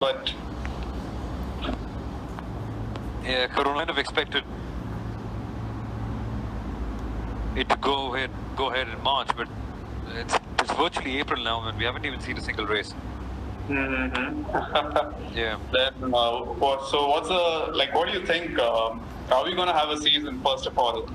but yeah, Corona kind of expected it to go ahead in March, but it's virtually April now, and we haven't even seen a single race. Yeah. Then, so what's what do you think? Are we gonna have a season first of all?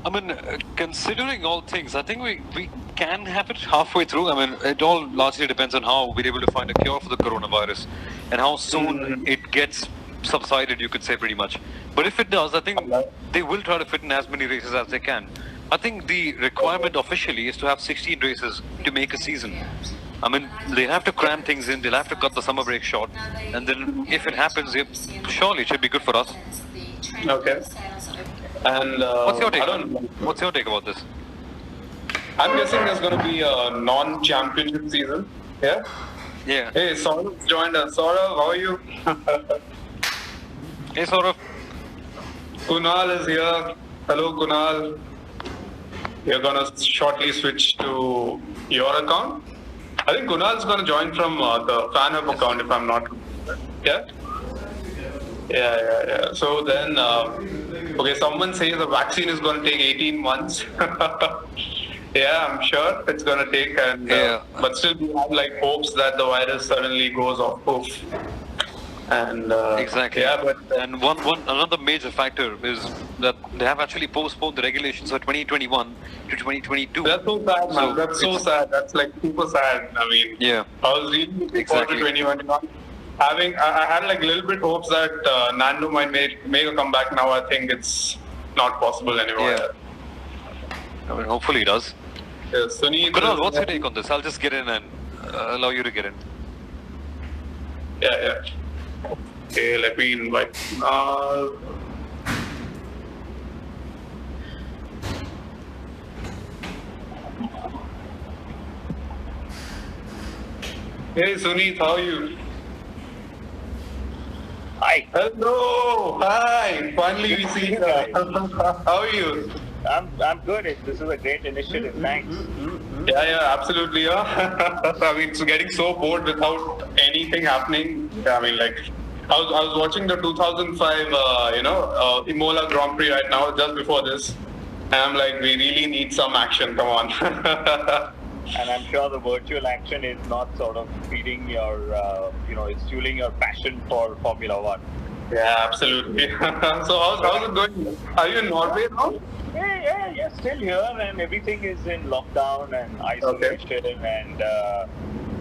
I mean, considering all things, I think we can have it halfway through. I mean, it all largely depends on how we're able to find a cure for the coronavirus and how soon it gets subsided, you could say, pretty much. But if it does, I think they will try to fit in as many races as they can. I think the requirement officially is to have 16 races to make a season. I mean, they have to cram things in, they'll have to cut the summer break short, and then if it happens, surely it should be good for us. Okay. And what's your take? What's your take about this? I'm guessing there's going to be a non-championship season. Yeah. Yeah. Hey, Saurav joined us. Saurav, how are you? Hey, Saurav. Kunal is here. Hello, Kunal. You're going to shortly switch to your account. I think Kunal's going to join from the fan hub account, if I'm not wrong. Yeah? Yeah. So then, okay, someone says the vaccine is going to take 18 months. Yeah, I'm sure it's going to take, but still we have hopes that the virus suddenly goes off poof. And exactly. Yeah, but and another major factor is that they have actually postponed the regulations for 2021 to 2022. That's so sad, man. That's so sad. That's super sad. I mean, yeah. I was really looking forward to 2021. I had a little bit hopes that Nando might make a comeback. Now I think it's not possible anymore. Yeah. I mean, hopefully it does. Yeah, Sunil, Kunal, what's your take on this? I'll just get in and allow you to get in. Yeah. Okay, let me invite Kunal. Hey Sunil, how are you? Hi. Hello. Hi. Finally we see you. How are you? I'm good. This is a great initiative. Thanks. Yeah, absolutely. Yeah. I mean, it's getting so bored without anything happening. I mean, I was watching the 2005, Imola Grand Prix right now, just before this, and I'm like, we really need some action. Come on. And I'm sure the virtual action is not sort of feeding your, it's fueling your passion for Formula One. Yeah, absolutely. So how's it going? Are you in Norway now? Yeah, still here, and everything is in lockdown and isolation, and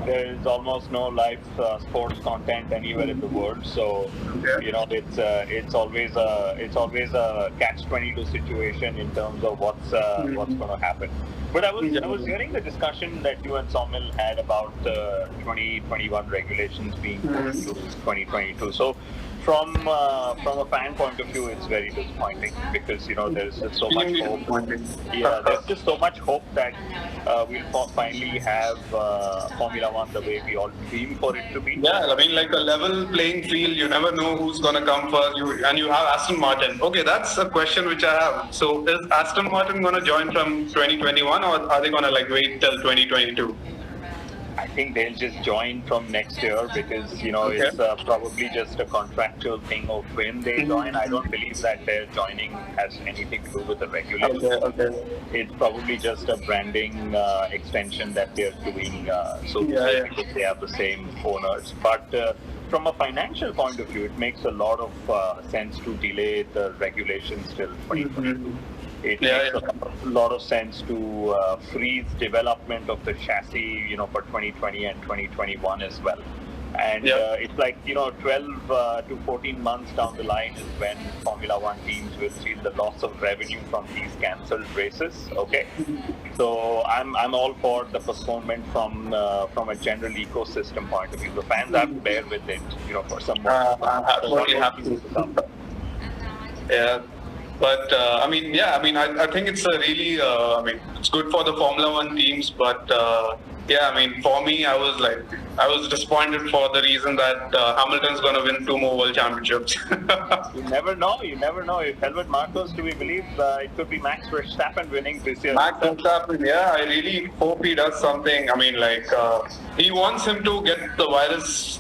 there is almost no live sports content anywhere in the world. So it's always a catch-22 situation in terms of what's going to happen. But I was hearing the discussion that you and Soumil had about 2021 regulations being moved to 2022. So from a fan point of view, it's very disappointing because there's just so much hope. Yeah, there's just so much hope that we'll finally have Formula One the way we all dream for it to be. Yeah, I mean, like a level playing field. You never know who's gonna come first. And you have Aston Martin. Okay, that's a question which I have. So is Aston Martin gonna join from 2021, or are they gonna wait till 2022? I think they'll just join from next year because it's probably just a contractual thing of when they join. I don't believe that their joining has anything to do with the regulations. Okay. It's probably just a branding extension that they're doing, because they have the same owners. But from a financial point of view, it makes a lot of sense to delay the regulations till 2022. It makes a lot of sense to freeze development of the chassis, for 2020 and 2021 as well. And it's 12 to 14 months down the line is when Formula One teams will see the loss of revenue from these cancelled races. Okay, so I'm all for the postponement from a general ecosystem point of view. The fans have to bear with it, for some more. I'm happy to come. Yeah. But I think it's a really, it's good for the Formula One teams. But for me, I was disappointed for the reason that Hamilton's going to win 2 more world championships. You never know. If Helmut Marko's to be believed, it could be Max Verstappen winning this year. Max Verstappen, yeah, I really hope he does something. He wants him to get the virus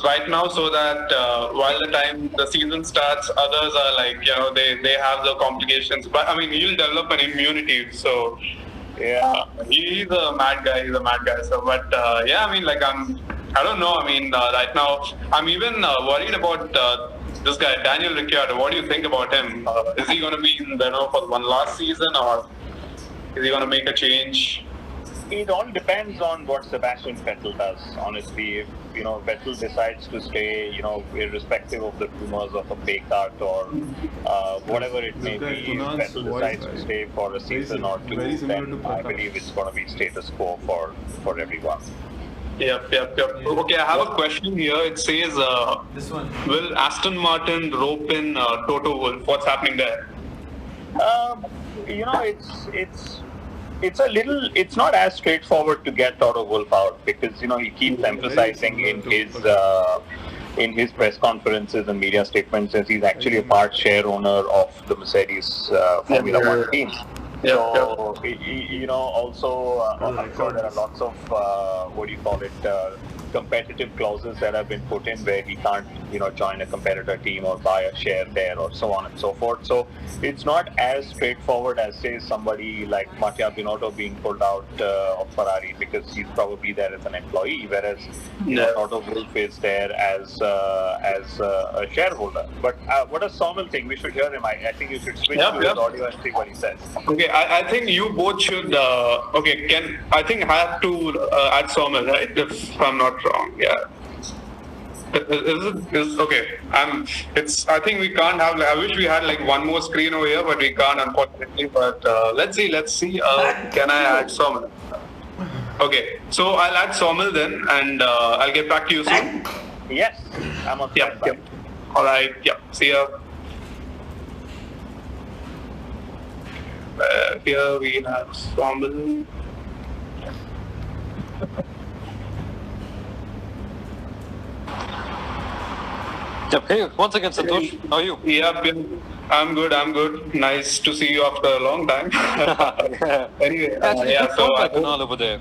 right now so that while the time the season starts, others are like, they have the complications. But I mean, he'll develop an immunity. So yeah, he's a mad guy. He's a mad guy. So, but yeah, I mean, like I don't know. I mean, right now, I'm even worried about this guy, Daniel Ricciardo. What do you think about him? Is he going to be in for one last season, or is he going to make a change? It all depends on what Sebastian Vettel does, honestly. If, Vettel decides to stay, irrespective of the rumors of a pay cut or whatever it may be, if Vettel decides to stay for a season or two, then I believe it's going to be status quo for everyone. Yep. Okay, I have a question here. It says, this one. Will Aston Martin rope in Toto Wolff? What's happening there? It's not as straightforward to get Toto Wolff out, because he keeps emphasizing in his press conferences and media statements that he's actually a part share owner of the Mercedes Formula One team. So also I'm sure there are lots of competitive clauses that have been put in where he can't join a competitor team or buy a share there or so on and so forth. So it's not as straightforward as, say, somebody like Mattia Binotto being pulled out of Ferrari because he's probably there as an employee, whereas Toto Wolff is there as a shareholder. But what does Soumil think? We should hear him. I think you should switch to his audio and see what he says. Okay, I think you both should. I think I have to add Soumil, right? If I'm not wrong, yeah. Is okay. I think we can't have. I wish we had like one more screen over here, but we can't, unfortunately. But let's see. Can I add Soumil? Okay, so I'll add Soumil then, and I'll get back to you soon. Yes, I'm on. Yep. All right. Yeah. See ya. Here we have Soumil. Yep. Hey, once again, Santosh, how are you? Yep, I'm good. Nice to see you after a long time. Anyway, good point by Kunal over there.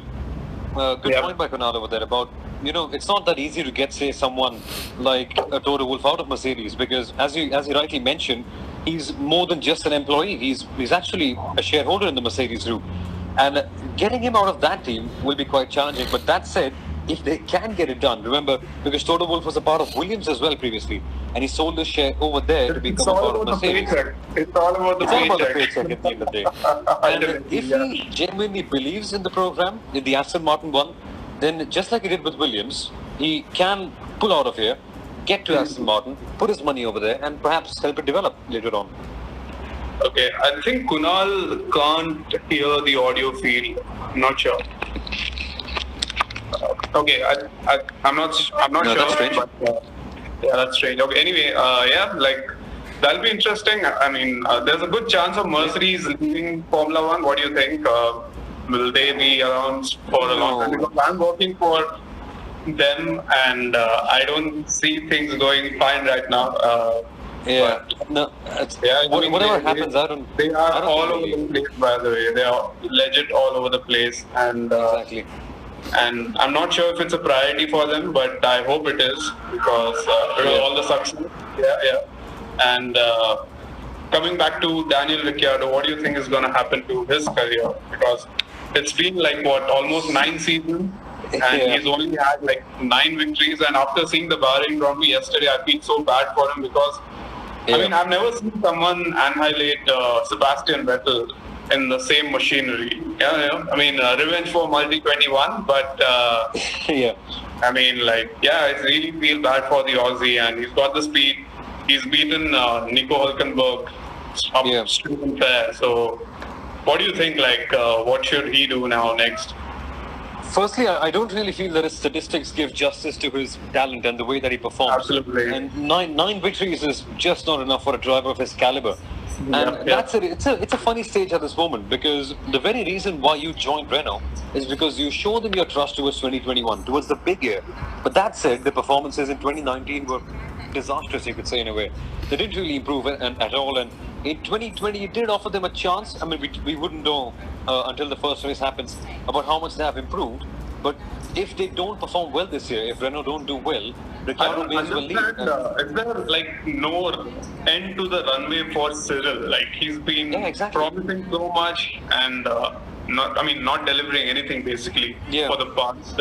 Good point by Kunal over there about, it's not that easy to get, say, someone like Toto Wolff out of Mercedes, because as you rightly mentioned, he's more than just an employee. He's actually a shareholder in the Mercedes group. And getting him out of that team will be quite challenging. But that said, if they can get it done, remember, because Toto Wolff was a part of Williams as well previously, and he sold his share over there to become a part of Mercedes. It's all about the paycheck at the end of the day. And if he genuinely believes in the program, in the Aston Martin one, then just like he did with Williams, he can pull out of here, get to Aston Martin, put his money over there, and perhaps help it develop later on. Okay, I think Kunal can't hear the audio feed. I'm not sure. Okay, I'm not sure. That's strange. But, yeah, that's strange. Okay, anyway, that'll be interesting. I mean, there's a good chance of Mercedes leaving Formula One. What do you think? Will they be around for a long time? Because I'm working for them, and I don't see things going fine right now. Whatever happens, They are all over the place, by the way. They are legit all over the place, and exactly. And I'm not sure if it's a priority for them, but I hope it is, because all the success. Yeah. And coming back to Daniel Ricciardo, what do you think is going to happen to his career? Because it's been almost 9 seasons, and he's only had 9 victories. And after seeing the Bahrain Grand Prix yesterday, I feel so bad for him, because I mean, I've never seen someone annihilate Sebastian Vettel in the same machinery. I mean, revenge for multi-21, but I mean, I really feel bad for the Aussie, and he's got the speed. He's beaten Nico Hülkenberg straight and fair. So, what do you think? What should he do now next? Firstly, I don't really feel that his statistics give justice to his talent and the way that he performs. Absolutely. And nine victories is just not enough for a driver of his caliber. And that's it. It's a funny stage at this moment, because the very reason why you joined Renault is because you showed them your trust towards 2021, towards the big year. But that said, the performances in 2019 were disastrous, you could say, in a way. They didn't really improve at all. And in 2020, it did offer them a chance. I mean, we wouldn't know until the first race happens about how much they have improved. But if they don't perform well this year, if Renault don't do well, I Ricciardo don't may as well leave. understand. Is there like no end to the runway for Cyril? Like he's been Yeah, exactly. promising so much and not delivering anything basically Yeah. for the past.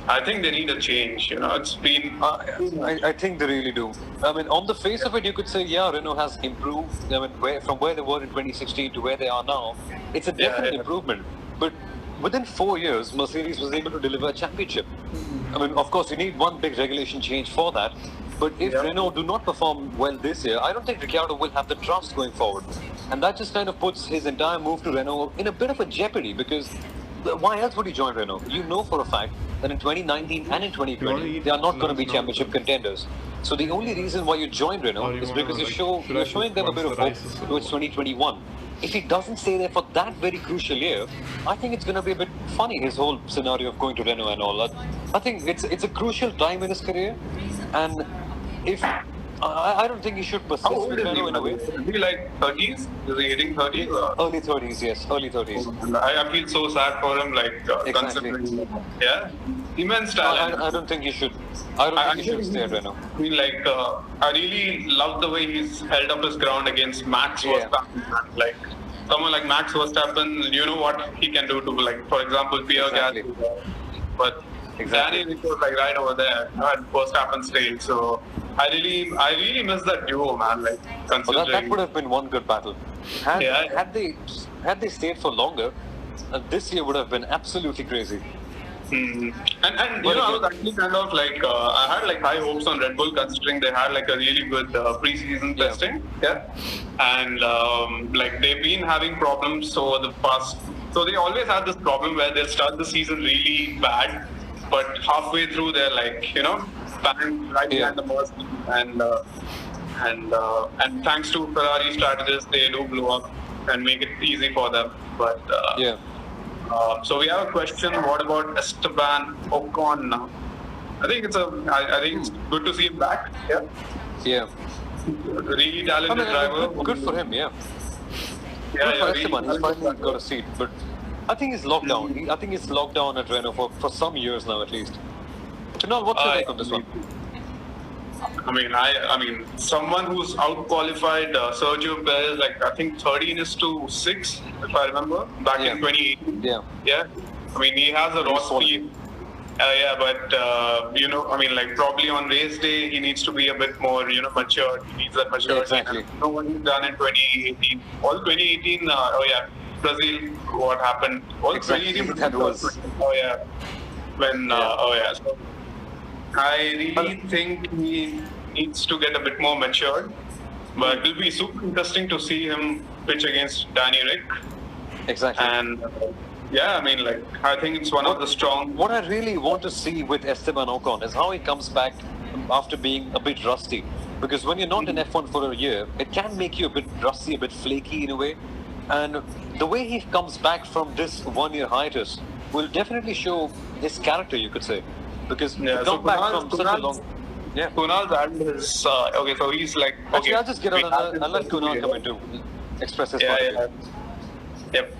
I think they need a change. It's been. I think they really do. I mean, on the face of it, you could say, yeah, Renault has improved. I mean, from where they were in 2016 to where they are now, it's a definite improvement. But within 4 years, Mercedes was able to deliver a championship. I mean, of course, you need one big regulation change for that. But if Renault do not perform well this year, I don't think Ricciardo will have the trust going forward. And that just kind of puts his entire move to Renault in a bit of a jeopardy, because why else would he join Renault? You know for a fact that in 2019 and in 2020, they are not going to be championship contenders. So the only reason why you join Renault is because you're showing them a bit of hope towards 2021. If he doesn't stay there for that very crucial year, I think it's going to be a bit funny, his whole scenario of going to Renault and all that. I think it's a crucial time in his career, and if I don't think he should persist How old with is he? Renault in a way. Is he like 30s? Is he hitting 30s? Early 30s, yes, early 30s. I feel so sad for him. Exactly. Considering, immense talent. I don't think he should. I don't think he should stay at Renault. I mean, I really love the way he's held up his ground against Max Verstappen. Like someone like Max Verstappen, you know what he can do to, like, for example, Pierre Exactly. Gasly. But Exactly. Danny was like right over there at Verstappen stage. So I really miss that duo, man. Like But considering. that would have been one good battle. Had they stayed for longer, this year would have been absolutely crazy. And I was actually kind of like I had like high hopes on Red Bull, considering they had like a really good pre-season testing, and like they've been having problems over the past. So they always had this problem where they'll start the season really bad, but halfway through they're like bang right behind the Mercedes, and thanks to Ferrari strategists, they do blow up and make it easy for them. But so we have a question. What about Esteban Ocon now? I think it's good to see him back. Yeah. Really talented driver. Good for him. Yeah. Yeah, Good for Esteban. really He's finally got a seat, but I think he's locked down. I think he's locked down at Renault for some years now, at least. Kunal, what's your take on this one? I mean, someone who's out-qualified Sergio Perez, like I think 13-6, if I remember, back in 2018. Yeah. I mean, he has a raw speed. But probably on race day, he needs to be a bit more, matured. He needs that maturity. Exactly. No one he's done in 2018. All 2018, Brazil, what happened? All Exactly, 2018, that was. So I really think he needs to get a bit more matured. But it will be super interesting to see him pitch against Danny Rick. Exactly. And I think it's one of the strong. What I really want to see with Esteban Ocon is how he comes back after being a bit rusty. Because when you're not in F1 for a year, it can make you a bit rusty, a bit flaky in a way. And the way he comes back from this 1-year hiatus will definitely show his character, you could say. Because to come back from such a long... Yeah. Kunal's added his... so he's like... Actually, I'll just get on and I'll let Kunal come in to express his point of view. Yep.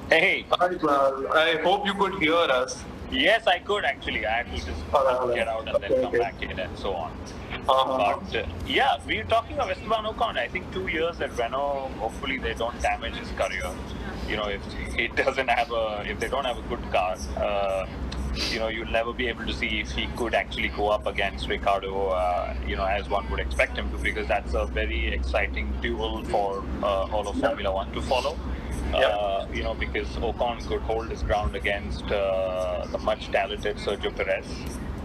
Hey. Hi, Kunal. I hope you could hear us. Yes, I could actually. I had to just get out and then come back in and so on. But we were talking of Esteban Ocon. I think 2 years at Renault. Hopefully, they don't damage his career. If he doesn't have if they don't have a good car, you'll never be able to see if he could actually go up against Ricciardo, as one would expect him to, because that's a very exciting duel for all of Formula One to follow. Because Ocon could hold his ground against the much talented Sergio Perez,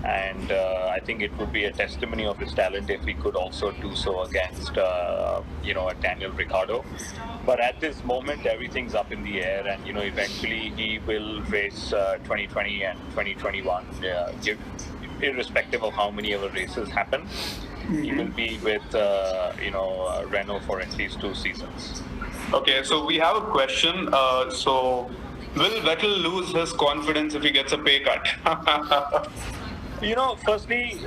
and I think it would be a testimony of his talent if he could also do so against a Daniel Ricciardo. But at this moment, everything's up in the air, and eventually he will race 2020 and 2021, irrespective of how many other races happen. He will be with Renault for at least 2 seasons. Okay, so we have a question. So will Vettel lose his confidence if he gets a pay cut? Firstly,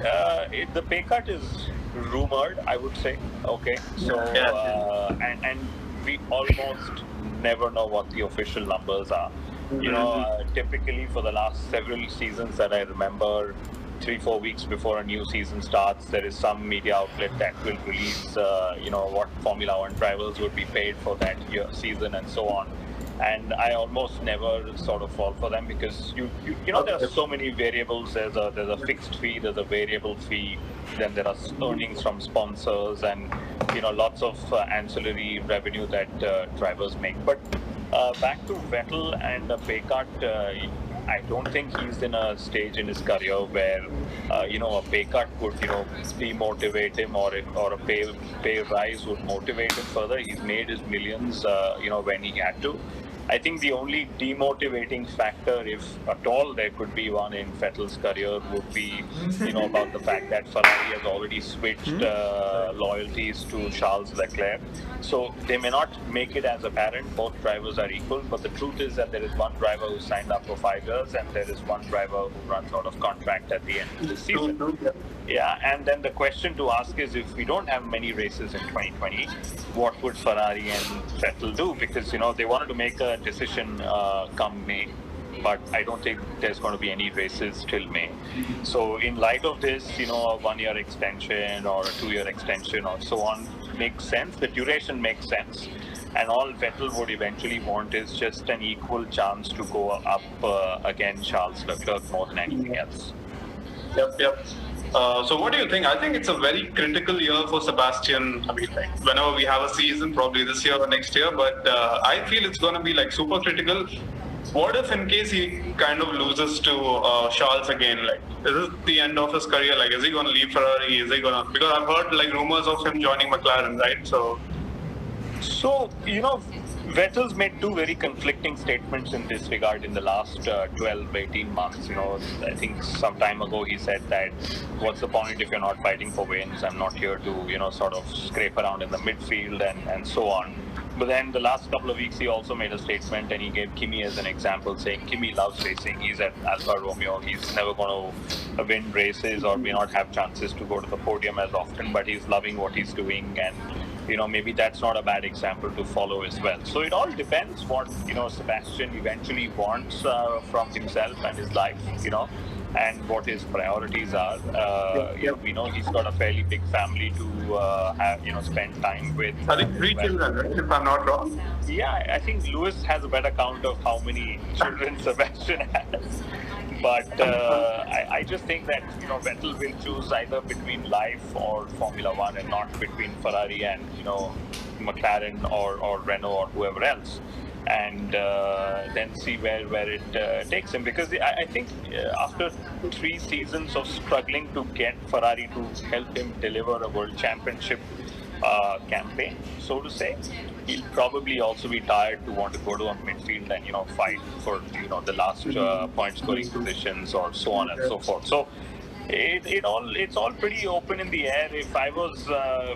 the pay cut is rumored, I would say. Okay, so and we almost never know what the official numbers are. Typically for the last several seasons that I remember, 3-4 weeks before a new season starts, there is some media outlet that will release, what Formula One drivers would be paid for that season and so on. And I almost never sort of fall for them because there are so many variables. There's a fixed fee, there's a variable fee, then there are earnings from sponsors, and lots of ancillary revenue that drivers make. But back to Vettel and the pay cut. I don't think he's in a stage in his career where a pay cut would demotivate him, or a pay rise would motivate him further. He's made his millions when he had to. I think the only demotivating factor, if at all there could be one in Vettel's career, would be about the fact that Ferrari has already switched loyalties to Charles Leclerc. So they may not make it as apparent, both drivers are equal, but the truth is that there is one driver who signed up for 5 years and there is one driver who runs out of contract at the end of the season. Yeah, and then the question to ask is, if we don't have many races in 2020, what would Ferrari and Vettel do? Because, they wanted to make a decision come May, but I don't think there's going to be any races till May. So in light of this, a 1-year extension or a 2-year extension or so on makes sense. The duration makes sense. And all Vettel would eventually want is just an equal chance to go up against Charles Leclerc more than anything else. Yep. So what do you think? I think it's a very critical year for Sebastian. I mean, whenever we have a season, probably this year or next year, but I feel it's going to be super critical. What if in case he kind of loses to Charles again? Is it the end of his career? Is he going to leave Ferrari? Is he going to... Because I've heard rumors of him joining McLaren, right? So Vettel's made two very conflicting statements in this regard in the last 12-18 months. I think some time ago he said that, what's the point if you're not fighting for wins? I'm not here to, sort of scrape around in the midfield and so on. But then the last couple of weeks he also made a statement, and he gave Kimi as an example, saying Kimi loves racing. He's at Alfa Romeo. He's never going to win races or may not have chances to go to the podium as often, but he's loving what he's doing, and maybe that's not a bad example to follow as well. So it all depends what Sebastian eventually wants from himself and his life, and what his priorities are. We know he's got a fairly big family to have spend time with. I think 3 children, right? If I'm not wrong. Yeah, I think Lewis has a better count of how many children Sebastian has. But I just think that Vettel will choose either between life or Formula One, and not between Ferrari and McLaren or Renault or whoever else, and then see where it takes him. Because I think after 3 seasons of struggling to get Ferrari to help him deliver a World Championship campaign, so to say, he'll probably also be tired to want to go to a midfield and fight for the last point scoring positions or so on and so forth. So it's all pretty open in the air. If I was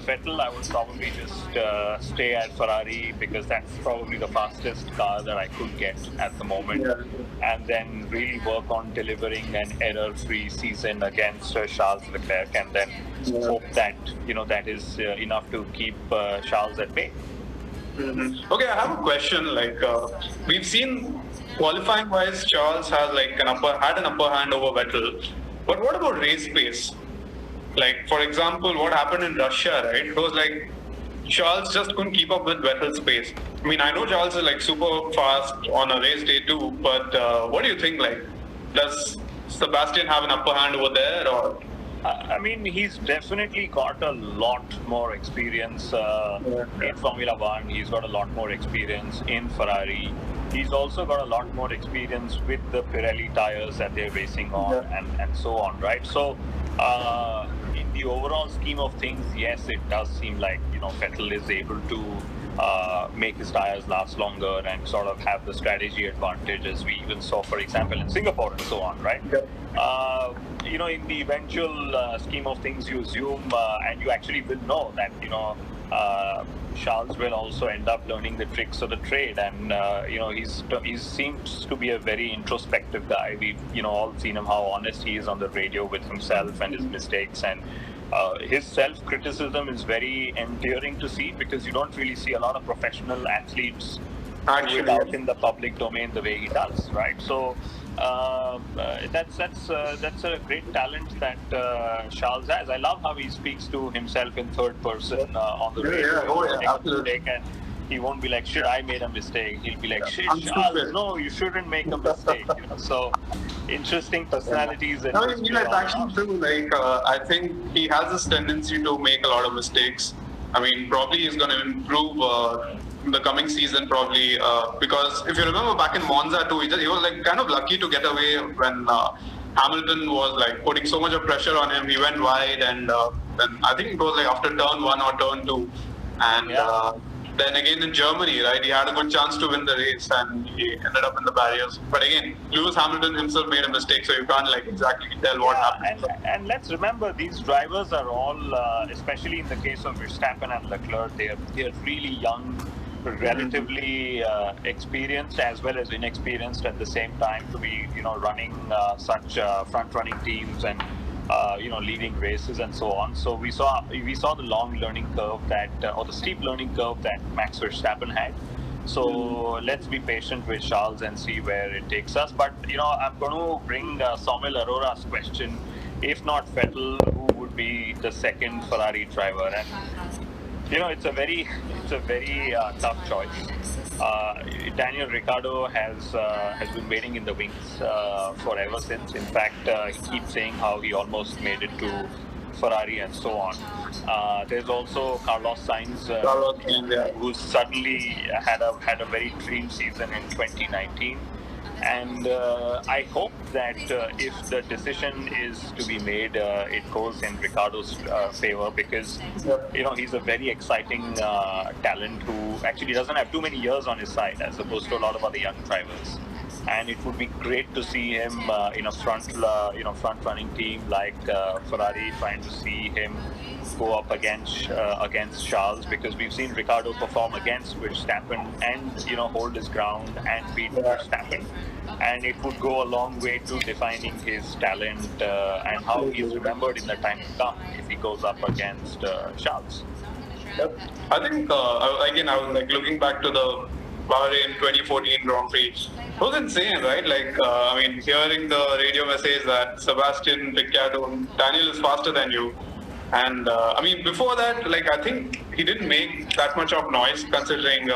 Vettel, I would probably just stay at Ferrari, because that's probably the fastest car that I could get at the moment, and then really work on delivering an error-free season against Charles Leclerc, and then hope that that is enough to keep Charles at bay. Okay, I have a question. We've seen qualifying-wise, Charles has had an upper hand over Vettel. But what about race pace? For example, what happened in Russia, right? It was Charles just couldn't keep up with Vettel's pace. I mean, I know Charles is super fast on a race day too, but what do you think? Does Sebastian have an upper hand over there, or? I mean, he's definitely got a lot more experience in Formula One. He's got a lot more experience in Ferrari. He's also got a lot more experience with the Pirelli tires that they're racing on, and so on, right? So, in the overall scheme of things, yes, it does seem like, Vettel is able to make his tires last longer and sort of have the strategy advantage, as we even saw, for example, in Singapore and so on, right? In the eventual scheme of things, you assume, and you actually will know that, Charles will also end up learning the tricks of the trade, and he seems to be a very introspective guy. We've all seen him, how honest he is on the radio with himself and his mistakes, and his self-criticism is very endearing to see, because you don't really see a lot of professional athletes do it out in the public domain the way he does, right? So that's a great talent that Charles has. I love how he speaks to himself in third person on the radio. Absolutely. And he won't be like, shit, I made a mistake. He'll be like, shit, Charles, no, you shouldn't make a mistake. So interesting personalities. And it's actually true. Like, I think he has this tendency to make a lot of mistakes. I mean, probably he's going to improve in the coming season, probably, because if you remember back in Monza too, he was like kind of lucky to get away when Hamilton was like putting so much of pressure on him. He went wide, and then I think it was like after turn 1 or turn 2, and then again in Germany, right, he had a good chance to win the race, and he ended up in the barriers. But again, Lewis Hamilton himself made a mistake, so you can't like exactly tell what happened. And let's remember, these drivers are all, especially in the case of Verstappen and Leclerc, they're really young, relatively experienced as well as inexperienced at the same time to be running such front-running teams and leading races and so on. So we saw the long learning curve that or the steep learning curve that Max Verstappen had. So let's be patient with Charles and see where it takes us. But I'm going to bring Soumil Arora's question. If not Vettel, who would be the second Ferrari driver? And it's a very tough choice. Daniel Ricciardo has been waiting in the wings forever since. In fact, he keeps saying how he almost made it to Ferrari and so on. There's also Carlos Sainz, who suddenly had a very dream season in 2019. And I hope that if the decision is to be made, it goes in Ricciardo's favor, because he's a very exciting talent who actually doesn't have too many years on his side as opposed to a lot of other young drivers. And it would be great to see him in a front-running team like Ferrari, trying to see him go up against Charles, because we've seen Ricciardo perform against Verstappen and hold his ground and beat Verstappen, and it would go a long way to defining his talent and how he's remembered in the time to come if he goes up against Charles. I think again, I was like looking back to the Bahrain 2014 Grand Prix. It was insane, right? Like, I mean, hearing the radio message that Sebastian Vettel, Daniel is faster than you. And I mean, before that, like, I think he didn't make that much of noise considering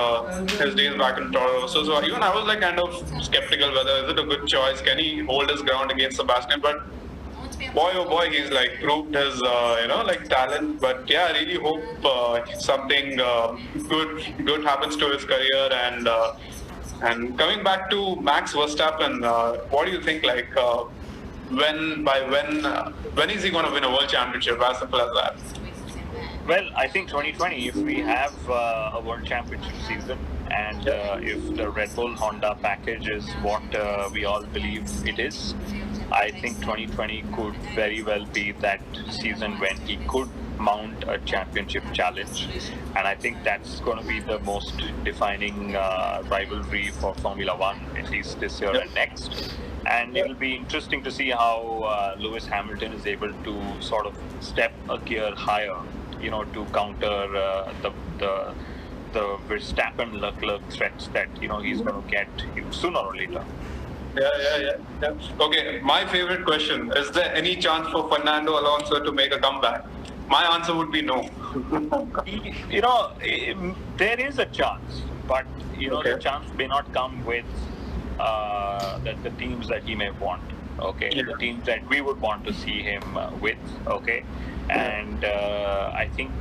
his days back in Toro. So even I was like kind of skeptical whether is it a good choice? Can he hold his ground against Sebastian? But boy, oh boy, he's like proved his like talent. But yeah, I really hope something good happens to his career. And coming back to Max Verstappen, what do you think? Like, when is he going to win a world championship? As simple as that. Well, I think 2020, if we have a world championship season, and if the Red Bull Honda package is what we all believe it is, I think 2020 could very well be that season when he could mount a championship challenge, and I think that's going to be the most defining rivalry for Formula One, at least this year and next. And it will be interesting to see how Lewis Hamilton is able to sort of step a gear higher, to counter the Verstappen Leclerc threats that he's going to get sooner or later. Yeah. Okay, my favorite question: is there any chance for Fernando Alonso to make a comeback? My answer would be no. There is a chance, but the chance may not come with the teams that he may want. The teams that we would want to see him with. And I think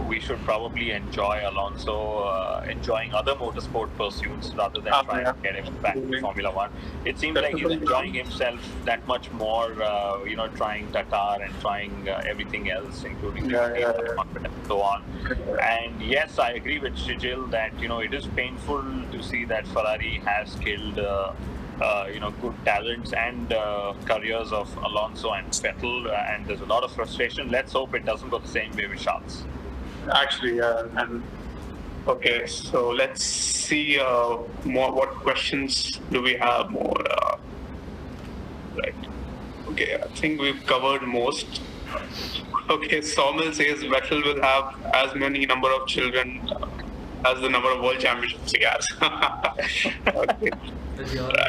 we should probably enjoy Alonso enjoying other motorsport pursuits rather than trying to get him back to Formula One. It seems like he's enjoying himself that much more, trying Qatar and trying everything else, including and so on. And yes, I agree with Shijil that it is painful to see that Ferrari has killed good talents and careers of Alonso and Vettel, and there's a lot of frustration. Let's hope it doesn't go the same way with Charles. actually, and okay, so let's see more. What questions do we have more? Right. Okay, I think we've covered most. Okay, Soumil says Vettel will have as many number of children as the number of world championships he has. Okay.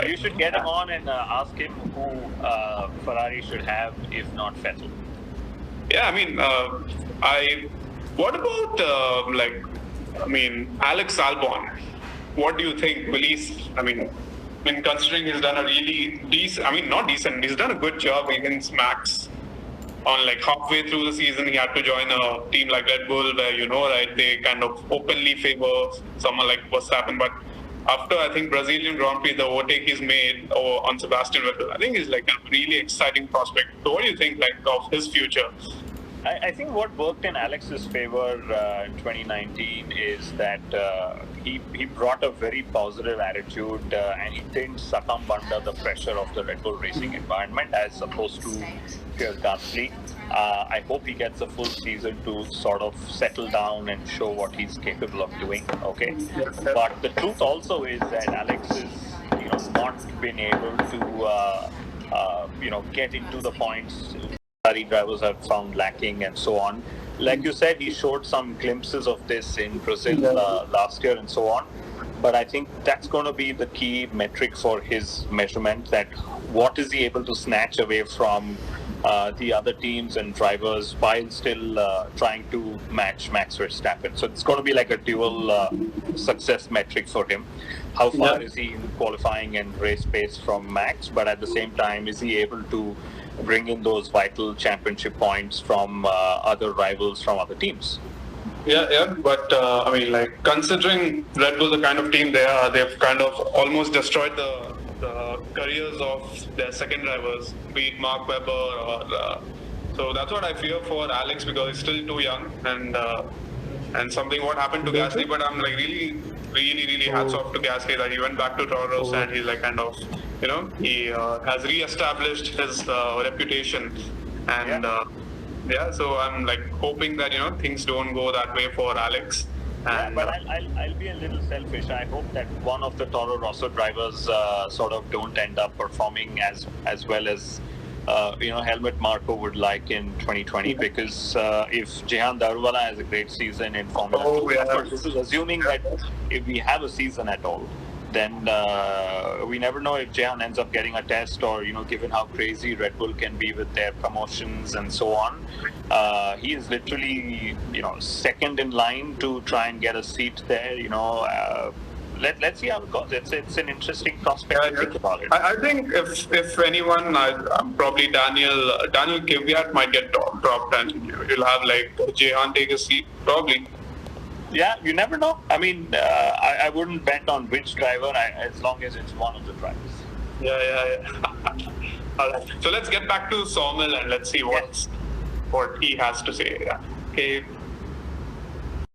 You should get him on and ask him who Ferrari should have, if not Vettel. Yeah, I mean, what about Alex Albon? What do you think? Will he? Considering he's done a really decent, not decent, he's done a good job against Max. On halfway through the season, he had to join a team like Red Bull, where they kind of openly favor someone like Verstappen. But after I think Brazilian Grand Prix, the overtake he's made on Sebastian Vettel, I think he's a really exciting prospect. So, what do you think of his future? I think what worked in Alex's favor in 2019 is that he brought a very positive attitude and he didn't succumb under the pressure of the Red Bull racing environment as opposed to Pierre Gasly. I hope he gets a full season to sort of settle down and show what he's capable of doing. Okay, but the truth also is that Alex is not been able to get into the points drivers have found lacking and so on. Like you said, he showed some glimpses of this in Brazil last year and so on. But I think that's going to be the key metric for his measurement, that what is he able to snatch away from the other teams and drivers while still trying to match Max Verstappen. So it's going to be like a dual success metric for him. How far is he in qualifying and race pace from Max, but at the same time, is he able to bring in those vital championship points from other rivals from other teams? Yeah, but considering Red Bull the kind of team they are, they've kind of almost destroyed the careers of their second drivers, be it Mark Webber or so that's what I fear for Alex, because he's still too young and something what happened to Gasly. But I'm really hats off to Gasly that he went back to Toro Rosso and he's he has re-established his reputation and so I'm hoping that things don't go that way for Alex. And, but I'll be a little selfish. I hope that one of the Toro Rosso drivers sort of don't end up performing as well as Helmut Marko would like in 2020, because if Jehan Daruvala has a great season in Formula 2, this is assuming that if we have a season at all, then we never know if Jehan ends up getting a test, or given how crazy Red Bull can be with their promotions and so on, he is literally second in line to try and get a seat there. Let's see how it goes. It's an interesting prospect to think about it. I think if anyone, probably Daniel Kvyat might get dropped, and you'll have Jehan take a seat probably. Yeah, you never know. I wouldn't bet on which driver as long as it's one of the drivers. Yeah. All right. So let's get back to Soumil and let's see what he has to say. Yeah. Okay.